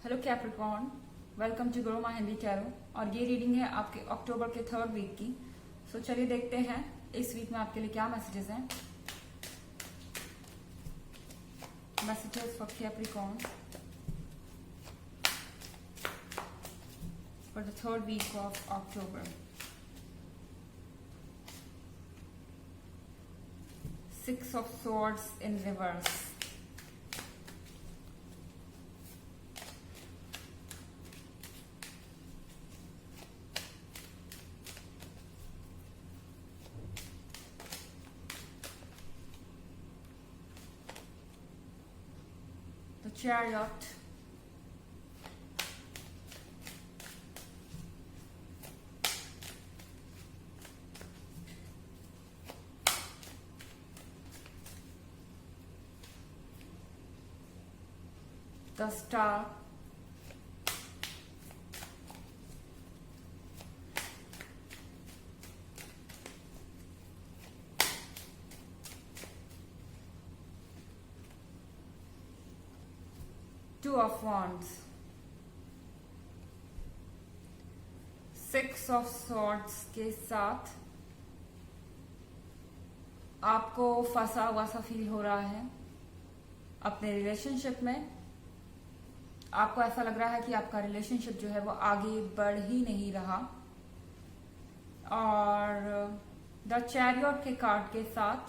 Hello Capricorn, welcome to grow my Hindi tarot. और ये reading है आपके अक्टूबर के 3rd वीक की। सो चलिए देखते हैं इस वीक में आपके लिए क्या मैसेजेस हैं। Messages for Capricorn for the 3rd week of October. 6 of Swords in reverse. The Chariot. The Star. Two of Wands. 6 of Swords के साथ आपको फंसा हुआ सा फील हो रहा है अपने रिलेशनशिप में। आपको ऐसा लग रहा है कि आपका रिलेशनशिप जो है वो आगे बढ़ ही नहीं रहा। और द चैरियट के कार्ड के साथ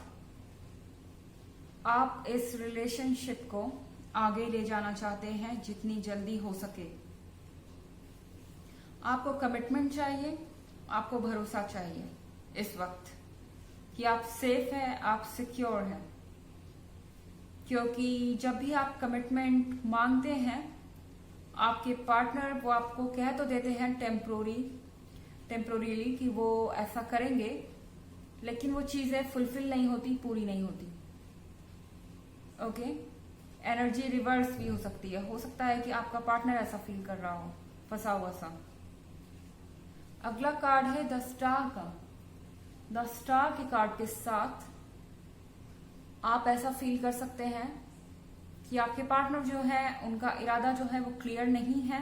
आप इस रिलेशनशिप को आगे ले जाना चाहते हैं जितनी जल्दी हो सके। आपको कमिटमेंट चाहिए, आपको भरोसा चाहिए इस वक्त कि आप सेफ हैं, आप सिक्योर हैं। क्योंकि जब भी आप कमिटमेंट मांगते हैं आपके पार्टनर वो आपको कह तो देते हैं टेम्पोररीली कि वो ऐसा करेंगे, लेकिन वो चीजें फुलफिल नहीं होती, पूरी नहीं होती। ओके, एनर्जी रिवर्स भी हो सकती है। हो सकता है कि आपका पार्टनर ऐसा फील कर रहा हो, फंसा हुआ सा। अगला कार्ड है द स्टार का। द स्टार के कार्ड के साथ आप ऐसा फील कर सकते हैं कि आपके पार्टनर जो है उनका इरादा जो है वो क्लियर नहीं है,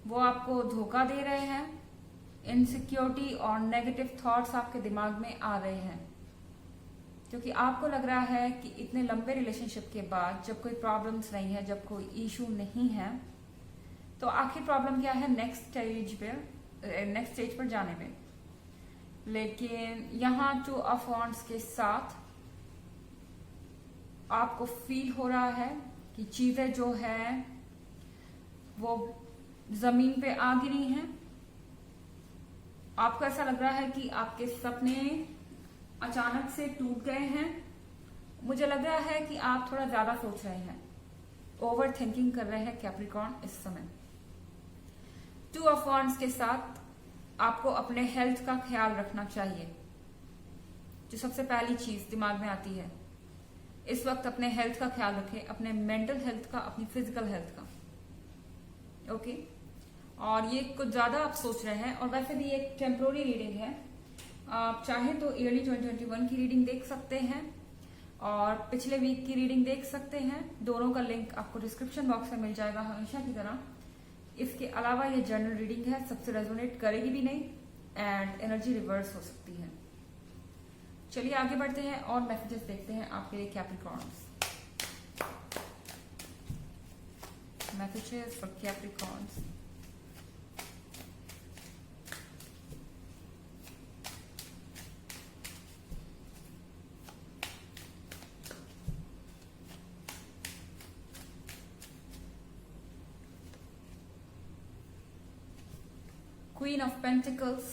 वो आपको धोखा दे रहे हैं। इनसिक्योरिटी और नेगेटिव थॉट्स आपके दिमाग में आ रहे हैं क्योंकि आपको लग रहा है कि इतने लंबे रिलेशनशिप के बाद जब कोई प्रॉब्लम्स नहीं है, जब कोई इशू नहीं है, तो आखिर प्रॉब्लम क्या है नेक्स्ट स्टेज पर जाने में। लेकिन यहाँ 2 ऑफ वांड्स के साथ आपको फील हो रहा है कि चीजें जो है वो जमीन पे आ गिरी हैं। आपको ऐसा लग रहा है कि आपके सपने अचानक से टूट गए हैं। मुझे लग रहा है कि आप थोड़ा ज्यादा सोच रहे हैं, ओवर थिंकिंग कर रहे हैं कैप्रिकॉर्न इस समय। 2 ऑफ वांड्स के साथ आपको अपने हेल्थ का ख्याल रखना चाहिए। जो सबसे पहली चीज दिमाग में आती है इस वक्त, अपने हेल्थ का ख्याल रखें, अपने मेंटल हेल्थ का, अपनी फिजिकल हेल्थ का। ओके, और ये कुछ ज्यादा आप सोच रहे हैं। और वैसे भी एक टेम्पोररी रीडिंग है, आप चाहे तो ईयरली 2021 की रीडिंग देख सकते हैं और पिछले वीक की रीडिंग देख सकते हैं। दोनों का लिंक आपको डिस्क्रिप्शन बॉक्स में मिल जाएगा हमेशा की तरह। इसके अलावा ये जनरल रीडिंग है, सबसे रेजोनेट करेगी भी नहीं एंड एनर्जी रिवर्स हो सकती है। चलिए आगे बढ़ते हैं और मैसेजेस देखते हैं आपके लिए Capricorns. Messages for Capricorns. Queen of Pentacles,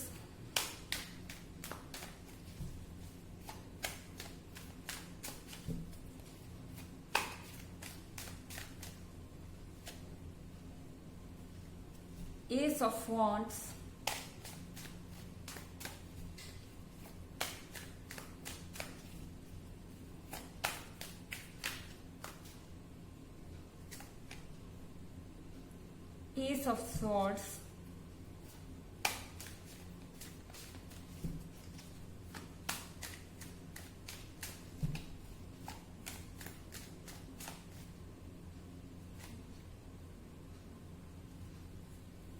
Ace of Wands, Ace of Swords,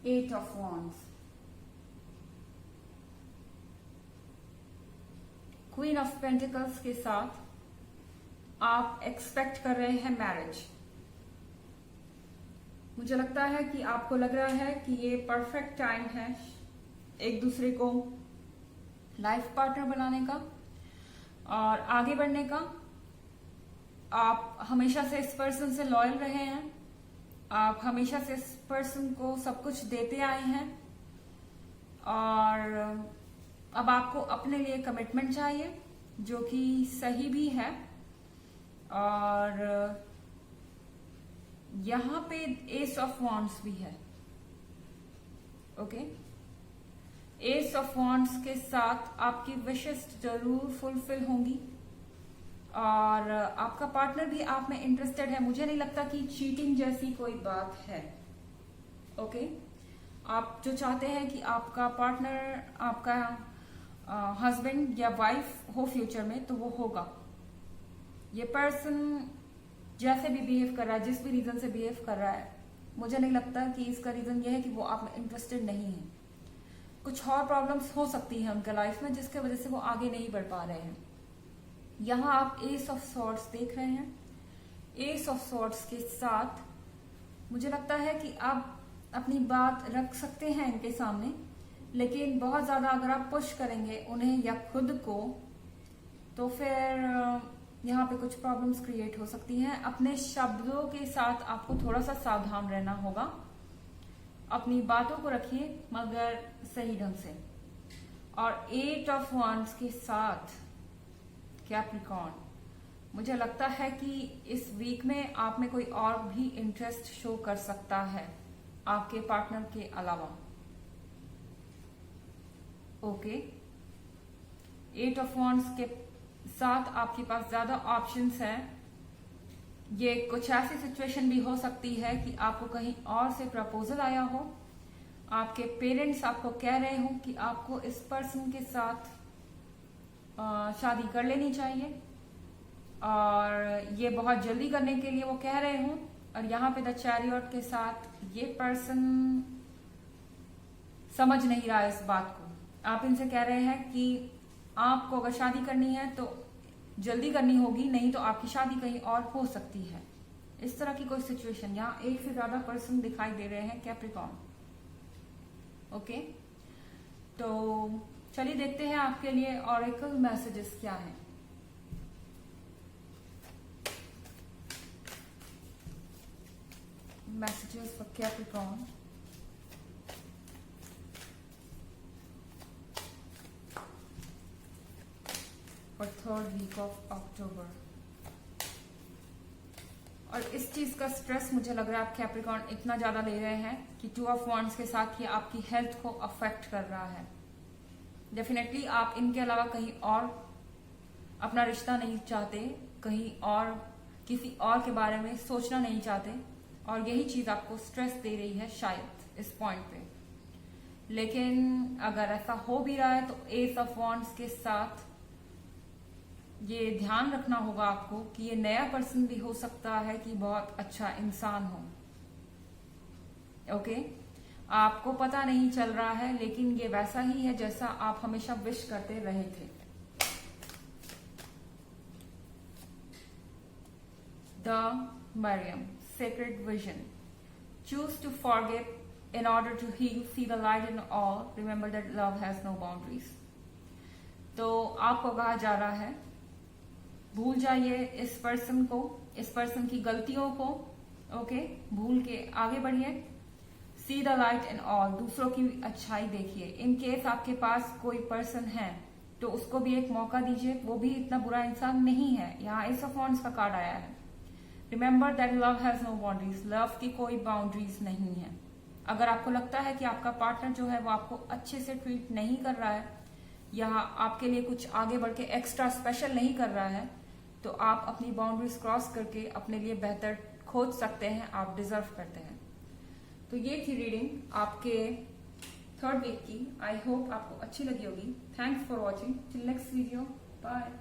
8 of wands, queen of pentacles के साथ आप एक्सपेक्ट कर रहे हैं मैरिज। मुझे लगता है कि आपको लग रहा है कि ये परफेक्ट टाइम है एक दूसरे को लाइफ पार्टनर बनाने का और आगे बढ़ने का। आप हमेशा से इस पर्सन से लॉयल रहे हैं, आप हमेशा से इस पर्सन को सब कुछ देते आए हैं और अब आपको अपने लिए कमिटमेंट चाहिए जो कि सही भी है। और यहां पे एस ऑफ वॉन्ड्स भी है। ओके, एस ऑफ वॉन्ड्स के साथ आपकी विशेस जरूर फुलफिल होंगी और आपका पार्टनर भी आप में इंटरेस्टेड है। मुझे नहीं लगता कि चीटिंग जैसी कोई बात है। ओके, आप जो चाहते हैं कि आपका पार्टनर आपका हस्बैंड या वाइफ हो फ्यूचर में, तो वो होगा। ये पर्सन जैसे भी बिहेव कर रहा है, जिस भी रीजन से बिहेव कर रहा है, मुझे नहीं लगता कि इसका रीजन ये है कि वो आप में इंटरेस्टेड नहीं है। कुछ और प्रॉब्लम्स हो सकती हैं उनके लाइफ में जिसके वजह से वो आगे नहीं बढ़ पा रहे हैं। यहां आप एस ऑफ सॉर्ड्स देख रहे हैं। एस ऑफ सॉर्ड्स के साथ मुझे लगता है कि आप अपनी बात रख सकते हैं इनके सामने, लेकिन बहुत ज्यादा अगर आप पुश करेंगे उन्हें या खुद को, तो फिर यहाँ पे कुछ प्रॉब्लम्स क्रिएट हो सकती हैं। अपने शब्दों के साथ आपको थोड़ा सा सावधान रहना होगा। अपनी बातों को रखिए मगर सही ढंग से। और 8 ऑफ वॉन्ड्स के साथ कैप्रिकॉर्न, मुझे लगता है कि इस वीक में आप में कोई और भी इंटरेस्ट शो कर सकता है आपके पार्टनर के अलावा। ओके, 8 ऑफ वॉन्ड्स के साथ आपके पास ज्यादा ऑप्शंस हैं। ये कुछ ऐसी सिचुएशन भी हो सकती है कि आपको कहीं और से प्रपोजल आया हो, आपके पेरेंट्स आपको कह रहे हो कि आपको इस पर्सन के साथ शादी कर लेनी चाहिए और ये बहुत जल्दी करने के लिए वो कह रहे हो। और यहाँ पे द चैरियट के साथ ये पर्सन समझ नहीं रहा है इस बात को। आप इनसे कह रहे हैं कि आपको अगर शादी करनी है तो जल्दी करनी होगी, नहीं तो आपकी शादी कहीं और हो सकती है। इस तरह की कोई सिचुएशन, यहाँ एक से ज्यादा पर्सन दिखाई दे रहे हैं कैप्रिकॉर्न। ओके, तो चलिए देखते हैं आपके लिए ऑरेकल मैसेजेस क्या हैं। Messages for Capricorn for 3rd week of October. और इस चीज का स्ट्रेस मुझे लग रहा है आप कैप्रिकॉर्न इतना ज्यादा ले रहे हैं कि 2 ऑफ वॉन्ड्स के साथ ये आपकी हेल्थ को अफेक्ट कर रहा है। डेफिनेटली आप इनके अलावा कहीं और अपना रिश्ता नहीं चाहते, कहीं और किसी और के बारे में सोचना नहीं चाहते, और यही चीज आपको स्ट्रेस दे रही है शायद इस पॉइंट पे। लेकिन अगर ऐसा हो भी रहा है तो एस ऑफ वॉन्ड्स के साथ ये ध्यान रखना होगा आपको कि ये नया पर्सन भी हो सकता है कि बहुत अच्छा इंसान हो। ओके, आपको पता नहीं चल रहा है लेकिन ये वैसा ही है जैसा आप हमेशा विश करते रहे थे। The Mariam sacred vision, choose to forgive in order to heal, see the light in all, remember that love has no boundaries। तो आपको कहा जा रहा है भूल जाइए इस पर्सन को, इस पर्सन की गलतियों को। ओके, भूल के आगे बढ़िए। See the light in all, दूसरों की अच्छाई देखिए। इन केस आपके पास कोई पर्सन है तो उसको भी एक मौका दीजिए, वो भी इतना बुरा इंसान नहीं है। यहाँ एस ऑफ वॉन्ड्स का कार्ड आया है। Remember that love has no boundaries, love की कोई बाउंड्रीज नहीं है। अगर आपको लगता है कि आपका पार्टनर जो है वो आपको अच्छे से ट्रीट नहीं कर रहा है या आपके लिए कुछ आगे बढ़ के एक्स्ट्रा स्पेशल नहीं कर रहा है, तो आप अपनी बाउंड्रीज क्रॉस करके अपने लिए बेहतर खोज सकते हैं, आप डिजर्व करते हैं। तो ये थी रीडिंग आपके 3rd वीक की। आई होप आपको अच्छी लगी होगी। Thanks for watching. Till next video, bye.